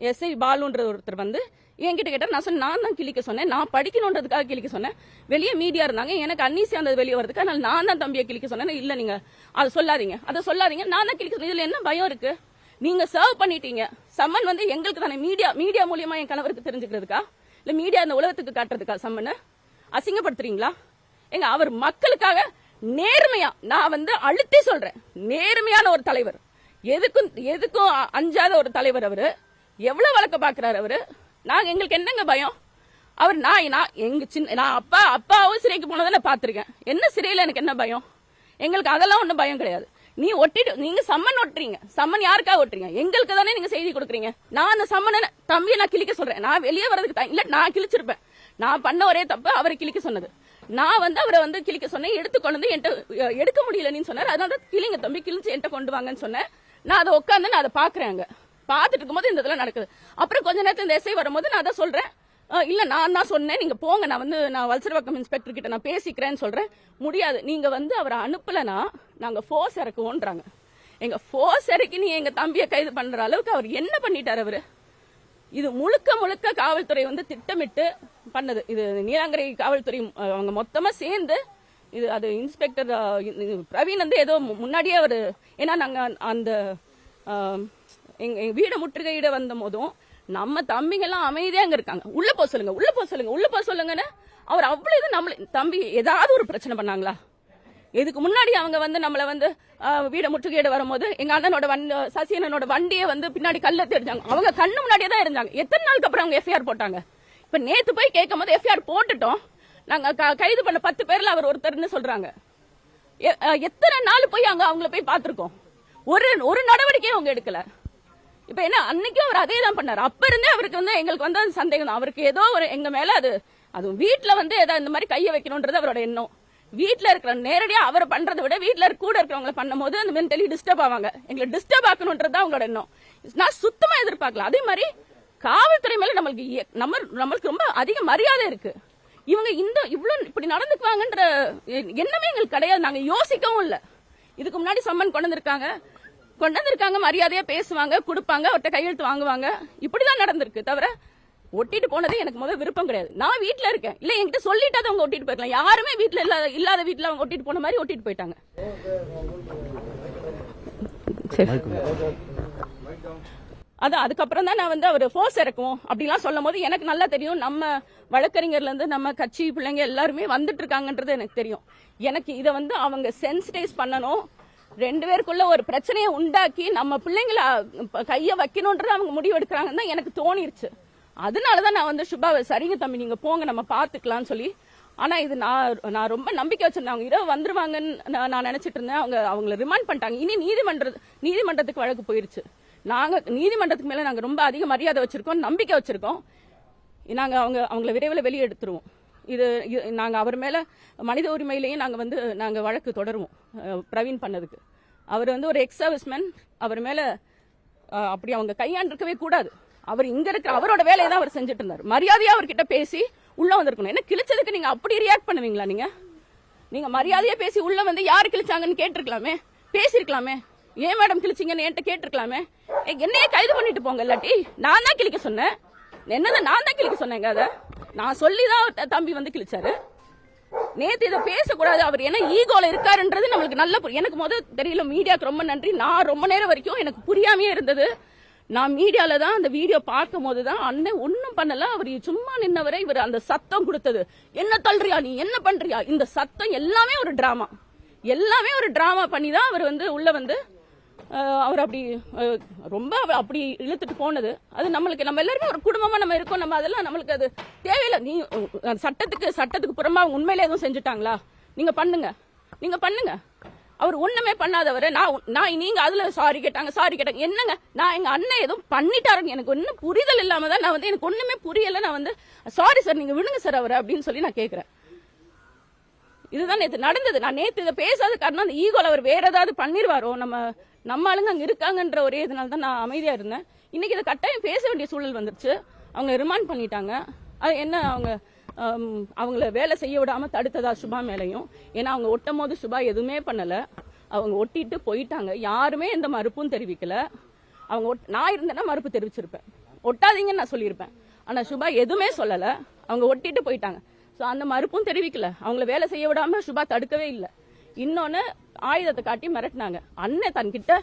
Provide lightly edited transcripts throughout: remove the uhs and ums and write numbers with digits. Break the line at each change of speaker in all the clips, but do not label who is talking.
SI பாலுன்ற ஒருத்தர் வந்து என்கிட்ட கேட்டார். நான் சொன்னேன் நான் தான் கிழிக்க சொன்னேன், நான் படிக்கணுன்றதுக்காக கிழிக்க சொன்னேன். வெளியே மீடியா இருந்தாங்க, எனக்கு அன்னீசியா அந்த வெளியே வரதுக்கு, அதனால நான் தான் தம்பியை கிழிக்க சொன்னேன். இல்ல நீங்க அதை சொல்லாதீங்க, நான் தான் கிழிக்க. இதுல என்ன பயம் இருக்கு? நீங்க சர்வ் பண்ணிட்டீங்க. சம்மன் வந்து எங்களுக்கு தானே, மீடியா மூலியமா என் கணவருக்கு தெரிஞ்சுக்கிறதுக்கா இல்ல மீடியா இந்த உலகத்துக்கு காட்டுறதுக்கா சம்மன் அசிங்கப்படுத்துறீங்களா? எங்க அவர் மக்களுக்காக நேர்மையா, நான் வந்து அழுத்தி சொல்றேன், நேர்மையான ஒரு தலைவர், எதுக்கும் அஞ்சாத ஒரு தலைவர். அவரு எவ்வளவு வழக்க பாக்குறாரு அவரு. நாங்க எங்களுக்கு என்னங்க பயம்? அவர் நான் அப்பாவும் சிறைக்கு போனதை பாத்திருக்கேன். என்ன சிறையில எனக்கு என்ன பயம்? எங்களுக்கு அதெல்லாம் ஒண்ணும் பயம் கிடையாது. நீங்க சம்மன் ஒட்டுறீங்க, சம்மன் யாருக்காக ஒட்டுறீங்க? எங்களுக்கு தானே நீங்க செய்தி கொடுக்குறீங்க. நான் அந்த சம்மனை தம்பியை நான் கிழிக்க சொல்றேன். நான் வெளியே வர்றதுக்கு இல்ல, நான் கிழிச்சிருப்பேன். நான் பண்ண ஒரே தப்பு அவரை கிழிக்க சொன்னது. நான் வந்து அவரை வந்து கிழிக்க சொன்னேன், எடுத்துக்கொண்டு வந்து என்கிட்ட எடுக்க முடியலன்னு சொன்னார். அதனால கிளிங்க தம்பி கிழிச்சு என்கிட்ட கொண்டு வாங்கன்னு சொன்னேன். நான் அதை உட்காந்து நான் அதை பாக்குறேன். பாத்துட்டு இருக்கும்போது இந்த இதெல்லாம் நடக்குது. அப்புறம் கொஞ்ச நேரத்தில் இந்த எஸ்ஐ வரும்போது நான் அதை சொல்றேன், இல்ல நான் தான் சொன்னேன், நீங்க போங்க, நான் வல்சரவாக்கம் இன்ஸ்பெக்டர் கிட்ட நான் பேசிக்கிறேன்னு சொல்றேன். முடியாது, நீங்க வந்து அவரை அனுப்பலனா நாங்க போர்ஸ் இறக்குவோன்றாங்க. எங்க போர்ஸ் இறக்கி நீ எங்க தம்பியை கைது பண்ற அளவுக்கு அவர் என்ன பண்ணிட்டாரு அவரு? இது முழுக்க காவல்துறை வந்து திட்டமிட்டு பண்ணது. இது நீலாங்கரை காவல்துறை அவங்க மொத்தமா சேர்ந்து இது. அது இன்ஸ்பெக்டர் பிரவீன் வந்து ஏதோ முன்னாடியே அவரு, ஏன்னா நாங்க அந்த எங்க வீடை முற்றுகையிட வந்த போதும் நம்ம தம்பிங்க எல்லாம் அமைதியா அங்க இருக்காங்க. உள்ள போக சொல்லுங்கன்னு அவர் அவ்வளவு இது. நம்மள தம்பி ஏதாவது ஒரு பிரச்சனை பண்ணாங்களா? இதுக்கு முன்னாடி அவங்க வந்து நம்மள வந்து வீட முற்றுகையிட வரும்போது எங்க அண்ணனோட சசியனோட வண்டியை வந்து பின்னாடி கல்ல தெரிஞ்சாங்க. அவங்க கண்ணு முன்னாடியே தான் இருந்தாங்க. எத்தனை நாளுக்கு அப்புறம் அவங்க எஃப்ஐஆர் போட்டாங்க? இப்ப நேத்து போய் கேட்கும் போது எஃப்ஐஆர் போட்டுட்டோம், நாங்க கைது பண்ண 10 பேர்ல அவர் ஒருத்தர்னு சொல்றாங்க. எத்தனை நாள் போய் அவங்கள போய் பாத்திருக்கோம், ஒரு நடவடிக்கையும் அவங்க எடுக்கல. இப்ப என்ன, அன்னைக்கும் அவர் அதே தான் பண்ணாரு. அப்ப இருந்தே அவருக்கு வந்து எங்களுக்கு வந்து சந்தேகம் தான். அவருக்கு ஏதோ ஒரு எங்க மேல அது வீட்டுல வந்து ஏதாவது இந்த மாதிரி கைய வைக்கணும்ன்றது அவரோட எண்ணம். வீட்டுல இருக்கிற நேரடியா அவரை பண்றதை விட வீட்டுல கூட இருக்கிறவங்களை பண்ணும் போது அந்த மென்டலி டிஸ்டர்ப் ஆவாங்க. எங்களை டிஸ்டர்ப் ஆக்கணும்ன்றது அவங்களோட எண்ணம். நான் சுத்தமா எதிர்பார்க்கல. அதே மாதிரி காவல்துறை மேல நம்மளுக்கு ரொம்ப அதிக மரியாதை இருக்கு. இவங்க இவ்வளவு இப்படி நடந்துக்குவாங்கன்ற எண்ணமே எங்களுக்கு கிடையாது. நாங்க யோசிக்கவும் இல்ல. இதுக்கு முன்னாடி சம்மன் கொண்டு வந்திருக்காங்க, மரியாதையா பேசுவாங்க, கொடுப்பாங்க, அவர்கிட்ட கையெழுத்து வாங்குவாங்க. இப்படிதான் நடந்திருக்கு. தவிர ஒட்டிட்டு போனதே எனக்கு முதல் விருப்பம் கிடையாது. நான் வீட்டுல இருக்கேன், இல்ல என்கிட்ட சொல்லிட்டு அவங்க ஒட்டிட்டு போயிருக்கலாம். யாருமே வீட்டுல இல்லாத வீட்டுல அவங்க ஒட்டிட்டு போன மாதிரி ஒட்டிட்டு போயிட்டாங்க. அதான் அதுக்கப்புறம் தான் நான் வந்து அவர் போர்ஸ் இறக்குவோம் அப்படிலாம் சொல்லும் போது எனக்கு நல்லா தெரியும், நம்ம வழக்கறிஞர்ல இருந்து நம்ம கட்சி பிள்ளைங்க எல்லாருமே வந்துட்டு இருக்காங்கன்றது எனக்கு தெரியும். எனக்கு இதை வந்து அவங்க சென்சிடைஸ் பண்ணணும், 2 பேருக்குள்ள ஒரு பிரச்சனையை உண்டாக்கி நம்ம பிள்ளைங்களை கைய வைக்கணும்ன்றது அவங்க முடிவு எடுக்கிறாங்கன்னு தான் எனக்கு தோணிருச்சு. அதனாலதான் நான் வந்து சுபாவை சரிங்க தம்பி நீங்க போங்க நம்ம பாத்துக்கலாம்னு சொல்லி. ஆனா இது நான் ரொம்ப நம்பிக்கை வச்சிருந்தேன். அவங்க இரவு வந்துருவாங்கன்னு நான் நினைச்சிட்டு இருந்தேன். அவங்களை ரிமாண்ட் பண்ணிட்டாங்க. இனி நீதிமன்றத்துக்கு வழக்கு போயிருச்சு. நாங்க நீதிமன்றத்துக்கு மேல நாங்க ரொம்ப அதிக மரியாதை வச்சிருக்கோம், நம்பிக்கை வச்சிருக்கோம். நாங்க அவங்களை விரைவில் வெளியே எடுத்துருவோம். இது நாங்க அவர் மேல மனித உரிமையிலேயே நாங்க வழக்கு தொடருவோம். பிரவீன் பண்ணதுக்கு அவர் வந்து ஒரு எக்ஸ் சர்வீஸ்மேன், அவர் மேல அப்படி அவங்க கையாண்டிருக்கவே கூடாது. அவர் இங்க இருக்கிற அவரோட வேலையை தான் அவர் செஞ்சுட்டு இருந்தார். மரியாதையா அவர்கிட்ட பேசி உள்ள வந்திருக்கணும். என்ன கிழிச்சதுக்கு நீங்க அப்படி ரியாக்ட் பண்ணுவீங்களா? நீங்க மரியாதையா பேசி உள்ள வந்து யாரு கிழிச்சாங்கன்னு கேட்டிருக்கலாமே, பேசிருக்கலாமே. ஏன் மேடம் கிழிச்சிங்கன்னு என்கிட்ட கேட்டிருக்கலாமே. என்னையே கைது பண்ணிட்டு போங்க, இல்லாட்டி நான் தான் கிழிக்க சொன்னேன். என்னதான் நான் தான் கிழிக்க சொன்னேங்க? அதை நான் சொல்லிதான் தம்பி வந்து கிழிச்சாரு. நேத்து இதை பேசக்கூடாது, அவர் என்ன ஈகோல இருக்காருன்றது நம்மளுக்கு நல்ல எனக்கு முதல் தெரியல. மீடியாவுக்கு ரொம்ப நன்றி. நான் ரொம்ப நேரம் வரைக்கும் எனக்கு புரியாமே இருந்தது. நான் மீடியால தான் அந்த வீடியோ பார்க்கும் போதுதான் அண்ணன் ஒன்னும் பண்ணல, அவர் சும்மா நின்னவரை இவர் அந்த சத்தம் கொடுத்தது, என்ன தள்ளுறியா நீ என்ன பண்றியா, இந்த சத்தம் எல்லாமே ஒரு டிராமா பண்ணி தான் அவர் வந்து உள்ள வந்து அவர் அப்படி ரொம்ப அப்படி இழுத்துட்டு போனது. அது நம்மளுக்கு நம்ம எல்லாருமே ஒரு குடும்பமா நம்ம இருக்கோம். நம்ம அதெல்லாம் நம்மளுக்கு அது தேவையில்லை. நீ சட்டத்துக்கு புறமா உண்மையில எதுவும் செஞ்சுட்டாங்களா? நீங்க பண்ணுங்க. அவர் ஒண்ணுமே பண்ணாதவரை நீங்க அதுல சாரி கேட்டாங்க என்னங்க? நான் எங்க அண்ணன் எதுவும் பண்ணிட்டாருன்னு எனக்கு ஒன்னும் புரிதல் இல்லாம தான் நான் வந்து எனக்கு ஒண்ணுமே புரியல. நான் வந்து சாரி சார் நீங்க விடுங்க சார் அவரை அப்படின்னு சொல்லி நான் கேட்கிறேன். இதுதான் நேத்து நடந்தது. நான் நேத்து இதை பேசாத காரணம் அந்த ஈகோல அவர் வேற ஏதாவது பண்ணிருவாரோ, நம்ம ஆளுங்க அங்க இருக்காங்கன்ற ஒரே இதனால தான் நான் அமைதியா இருந்தேன். இன்னைக்கு இதை கட்டாயம் பேச வேண்டிய சூழல் வந்துருச்சு. அவங்க ரிமாண்ட் பண்ணிட்டாங்க. அது என்ன, அவங்கள வேலை செய்ய விடாம தடுத்ததா சுபா மேலையும். ஏன்னா அவங்க ஒட்டும் போது சுபா எதுவுமே பண்ணல, அவங்க ஒட்டிட்டு போயிட்டாங்க. யாருமே எந்த மறுப்பும் தெரிவிக்கல. நான் இருந்தேன்னா மறுப்பு தெரிவிச்சிருப்பேன். ஒட்டாதீங்கன்னு நான் சொல்லியிருப்பேன். ஆனா சுபா எதுவுமே சொல்லல, அவங்க ஒட்டிட்டு போயிட்டாங்க. சோ அந்த மறுப்பும் தெரிவிக்கல, அவங்கள வேலை செய்ய விடாம சுபா தடுக்கவே இல்லை. இன்னொன்னு ஆயுதத்தை காட்டி மிரட்டினாங்க. அண்ணன் தன்கிட்ட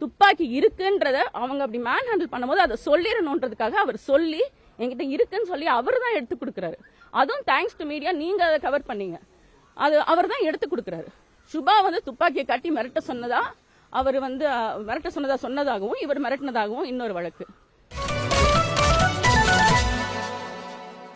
துப்பாக்கி இருக்குன்றத அவங்க அப்படி மேன் ஹேண்டில் பண்ணும்போது அதை சொல்லிடணுன்றதுக்காக அவர் சொல்லி என்கிட்ட இருக்குன்னு சொல்லி அவர் தான் எடுத்து கொடுக்குறாரு. அதுவும் தேங்க்ஸ் டு மீடியா, நீங்க அதை கவர் பண்ணீங்க. அது அவர் தான் எடுத்து கொடுக்குறாரு. சுபா வந்து துப்பாக்கியை காட்டி மிரட்ட சொன்னதா, அவர் வந்து மிரட்ட சொன்னதாகவும் இவர் மிரட்டினதாகவும் இன்னொரு வழக்கு.